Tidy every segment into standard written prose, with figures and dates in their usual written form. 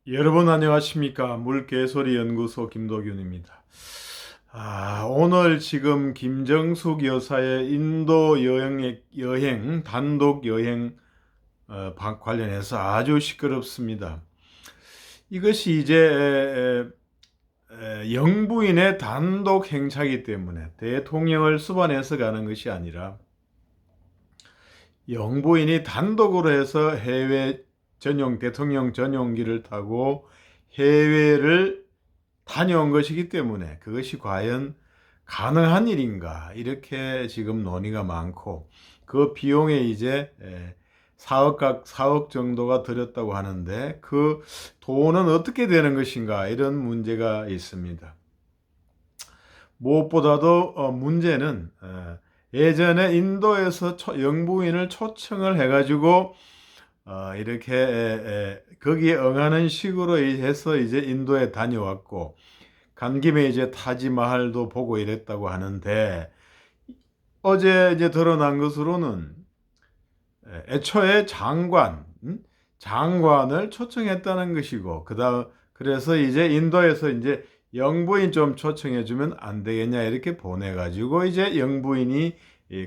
여러분 안녕하십니까? 물개소리 연구소 김도균입니다. 오늘 지금 김정숙 여사의 인도 여행 단독 여행 관련해서 아주 시끄럽습니다. 이것이 이제 영부인의 단독 행차이기 때문에 대통령을 수반해서 가는 것이 아니라 영부인이 단독으로 해서 해외 전용 대통령 전용기를 타고 해외를 다녀온 것이기 때문에 그것이 과연 가능한 일인가 이렇게 지금 논의가 많고, 그 비용에 이제 4억 정도가 들였다고 하는데 그 돈은 어떻게 되는 것인가 이런 문제가 있습니다. 무엇보다도 문제는 예전에 인도에서 영부인을 초청을 해가지고 이렇게 거기에 응하는 식으로 해서 이제 인도에 다녀왔고, 간 김에 이제 타지마할도 보고 이랬다고 하는데, 어제 이제 드러난 것으로는 애초에 장관을 초청했다는 것이고, 그래서 이제 인도에서 이제 영부인 좀 초청해 주면 안 되겠냐 이렇게 보내가지고 이제 영부인이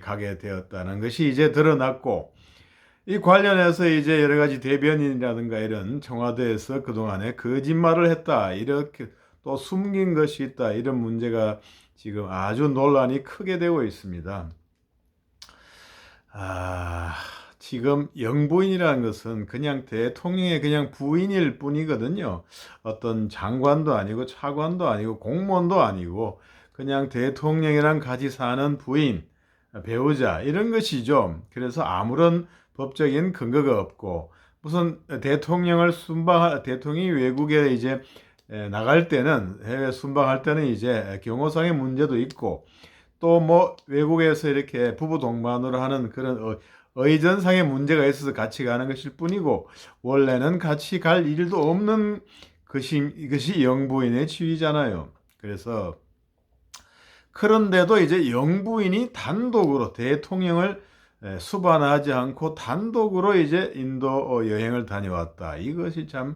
가게 되었다는 것이 이제 드러났고, 이 관련해서 이제 여러 가지 대변인이라든가 이런 청와대에서 그동안에 거짓말을 했다, 이렇게 또 숨긴 것이 있다, 이런 문제가 지금 아주 논란이 크게 되고 있습니다. 아, 지금 영부인이라는 것은 그냥 대통령의 그냥 부인일 뿐이거든요. 어떤 장관도 아니고 차관도 아니고 공무원도 아니고 그냥 대통령이랑 같이 사는 부인, 배우자 이런 것이죠. 그래서 아무런 법적인 근거가 없고, 무슨 대통령이 외국에 이제 나갈 때는, 해외 순방할 때는 이제 경호상의 문제도 있고, 또 뭐 외국에서 이렇게 부부 동반으로 하는 그런 의전상의 문제가 있어서 같이 가는 것일 뿐이고, 원래는 같이 갈 일도 없는 이것이 영부인의 지위잖아요. 그래서 그런데도 이제 영부인이 단독으로 대통령을 수반하지 않고 단독으로 이제 인도 여행을 다녀왔다. 이것이 참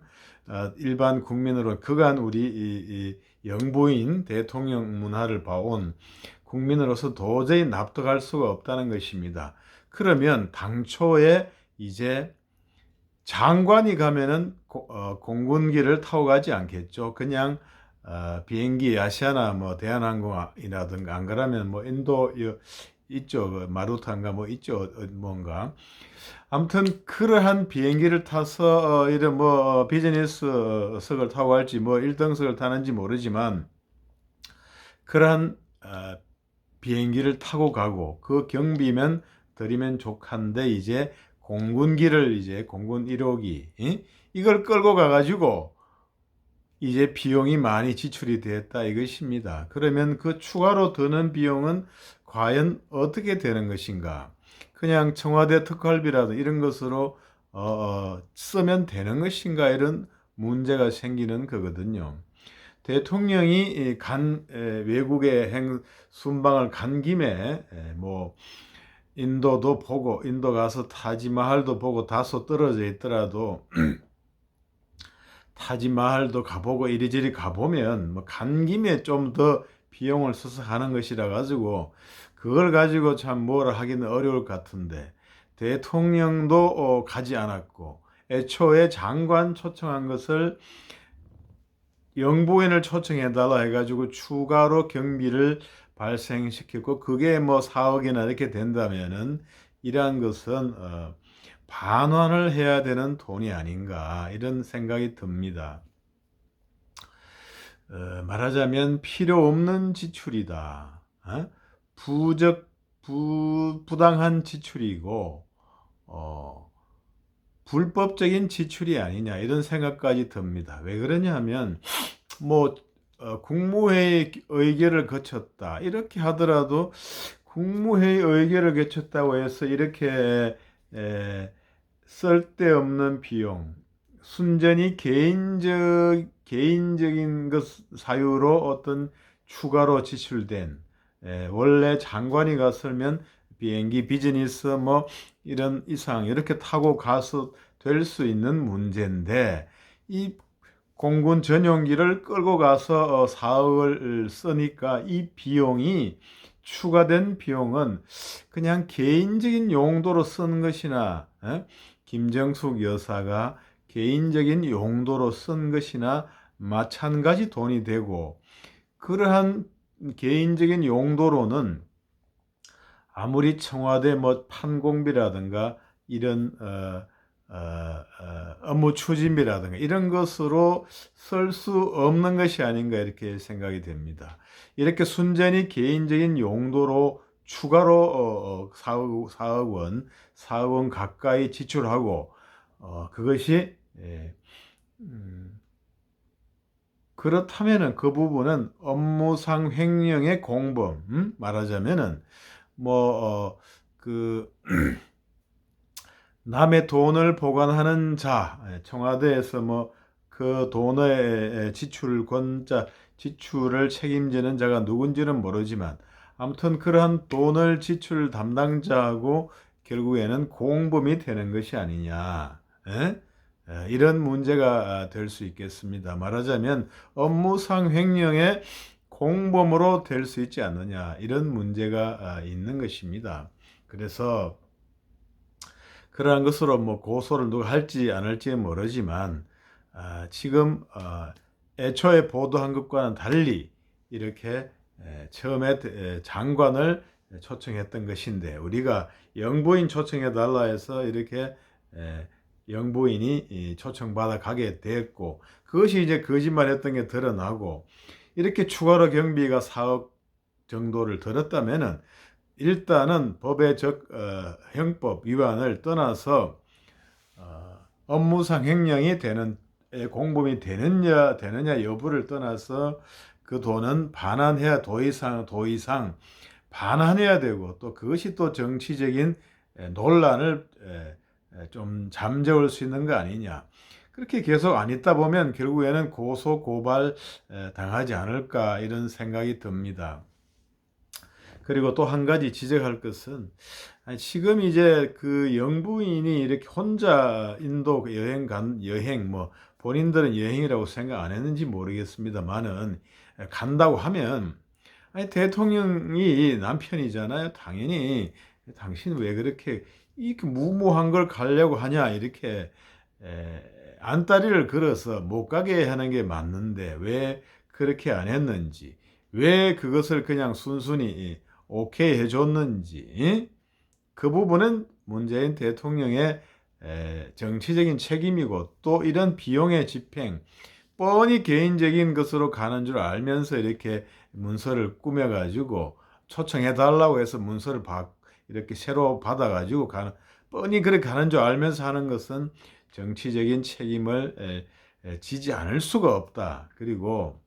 일반 국민으로, 그간 우리 이 영부인 대통령 문화를 봐온 국민으로서 도저히 납득할 수가 없다는 것입니다. 그러면 당초에 이제 장관이 가면은 공군기를 타고 가지 않겠죠. 그냥 비행기 아시아나 뭐 대한항공이라든가, 안 그러면 뭐 인도 이쪽 마루탄가 뭐 이쪽 뭔가, 아무튼 그러한 비행기를 타서 이런 뭐 비즈니스석을 타고 갈지 뭐 1등석을 타는지 모르지만, 그러한 비행기를 타고 가고 그 경비면 들이면 족한데, 이제 공군기를 이제 공군 1호기 이걸 끌고 가가지고 이제 비용이 많이 지출이 됐다 이것입니다. 그러면 그 추가로 드는 비용은 과연 어떻게 되는 것인가? 그냥 청와대 특활비라도 이런 것으로 쓰면 되는 것인가? 이런 문제가 생기는 거거든요. 대통령이 외국에 순방을 간 김에 뭐 인도도 보고, 인도 가서 타지마할도 보고, 다소 떨어져 있더라도 타지마할도 가보고 이리저리 가보면 뭐 간 김에 좀 더 비용을 써서 하는 것이라 가지고 그걸 가지고 참 뭐라 하기는 어려울 것 같은데, 대통령도 가지 않았고 애초에 장관 초청한 것을 영부인을 초청해달라 해가지고 추가로 경비를 발생시켰고, 그게 뭐 4억이나 이렇게 된다면은 이러한 것은 반환을 해야 되는 돈이 아닌가 이런 생각이 듭니다. 말하자면 필요 없는 지출이다. 부당한 지출이고 불법적인 지출이 아니냐 이런 생각까지 듭니다. 왜 그러냐면 뭐 국무회의 의결을 거쳤다 이렇게 하더라도, 국무회의 의결을 거쳤다고 해서 이렇게 쓸데없는 비용, 순전히 개인적인 것 사유로 어떤 추가로 지출된, 원래 장관이 갔으면 비행기 비즈니스 뭐 이런 이상 이렇게 타고 가서 될 수 있는 문제인데, 이 공군 전용기를 끌고 가서 4억을 쓰니까 이 비용이 추가된 비용은 그냥 개인적인 용도로 쓴 것이나 김정숙 여사가 개인적인 용도로 쓴 것이나 마찬가지 돈이 되고, 그러한 개인적인 용도로는 아무리 청와대 뭐 판공비라든가 이런 업무 추진비라든가 이런 것으로 쓸 수 없는 것이 아닌가 이렇게 생각이 됩니다. 이렇게 순전히 개인적인 용도로 추가로 4억 원, 4억 원 가까이 지출하고 그것이 그렇다면은 그 부분은 업무상 횡령의 공범, 말하자면은 그 남의 돈을 보관하는 자, 청와대에서 그 돈의 지출을 책임지는 자가 누군지는 모르지만 아무튼 그러한 돈을 지출 담당자하고 결국에는 공범이 되는 것이 아니냐, 이런 문제가 될 수 있겠습니다. 말하자면 업무상 횡령의 공범으로 될 수 있지 않느냐, 이런 문제가 있는 것입니다. 그래서 그러한 것으로 고소를 누가 할지 안 할지는 모르지만 지금 애초에 보도한 것과는 달리 이렇게 처음에 장관을 초청했던 것인데, 우리가 영부인 초청해 달라 해서 이렇게 영부인이 초청받아 가게 됐고, 그것이 이제 거짓말했던 게 드러나고, 이렇게 추가로 경비가 4억 정도를 들었다면은 일단은 법의 형법 위반을 떠나서 업무상 횡령이 되는 공범이 되느냐 여부를 떠나서 그 돈은 반환해야 도의상 반환해야 되고, 또 그것이 또 정치적인 논란을 좀 잠재울 수 있는 거 아니냐. 그렇게 계속 안 있다 보면 결국에는 고소 고발 당하지 않을까 이런 생각이 듭니다. 그리고 또 한 가지 지적할 것은, 지금 이제 그 영부인이 이렇게 혼자 인도 여행 본인들은 여행이라고 생각 안 했는지 모르겠습니다만은 간다고 하면, 대통령이 남편이잖아요. 당연히 당신 왜 그렇게 무모한 걸 가려고 하냐, 이렇게 안다리를 걸어서 못 가게 하는 게 맞는데 왜 그렇게 안 했는지, 왜 그것을 그냥 순순히 오케이 해줬는지, 그 부분은 문재인 대통령의 정치적인 책임이고, 또 이런 비용의 집행, 뻔히 개인적인 것으로 가는 줄 알면서 이렇게 문서를 꾸며가지고 초청해달라고 해서 문서를 이렇게 새로 받아가지고 뻔히 그렇게 가는 줄 알면서 하는 것은 정치적인 책임을 지지 않을 수가 없다. 그리고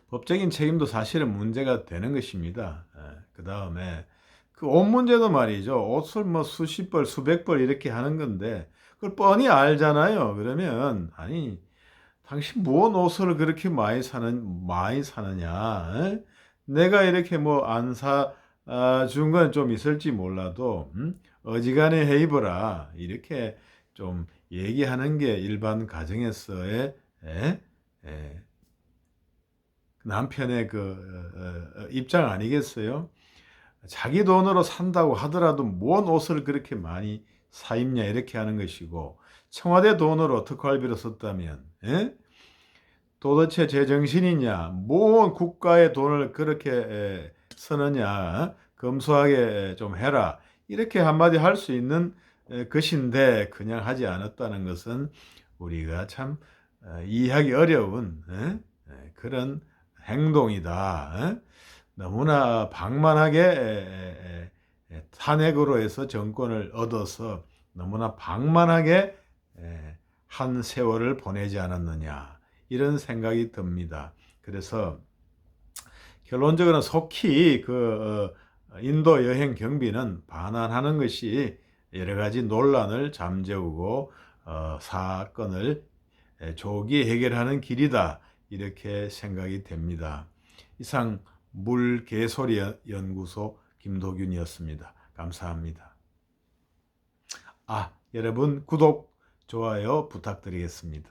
법적인 책임도 사실은 문제가 되는 것입니다. 그 다음에 그 옷 문제도 말이죠. 옷을 수십 벌, 수백 벌 이렇게 하는 건데 그걸 뻔히 알잖아요. 그러면 당신 무슨 옷을 그렇게 많이 사느냐? 내가 이렇게 안 사준 건 좀 있을지 몰라도 어지간히 해 입어라, 이렇게 좀 얘기하는 게 일반 가정에서의 남편의 그 입장 아니겠어요? 자기 돈으로 산다고 하더라도 뭔 옷을 그렇게 많이 사 입냐, 이렇게 하는 것이고, 청와대 돈으로 특활비로 썼다면 도대체 제정신이냐, 뭔 국가의 돈을 그렇게 쓰느냐, 검소하게 좀 해라, 이렇게 한마디 할 수 있는 것인데 그냥 하지 않았다는 것은 우리가 참 이해하기 어려운 그런 행동이다. 너무나 방만하게 탄핵으로 해서 정권을 얻어서 너무나 방만하게 한 세월을 보내지 않았느냐, 이런 생각이 듭니다. 그래서 결론적으로는 속히 그 인도 여행 경비는 반환하는 것이 여러 가지 논란을 잠재우고 사건을 조기 해결하는 길이다, 이렇게 생각이 됩니다. 이상 물개소리 연구소 김도균이었습니다. 감사합니다. 여러분 구독, 좋아요 부탁드리겠습니다.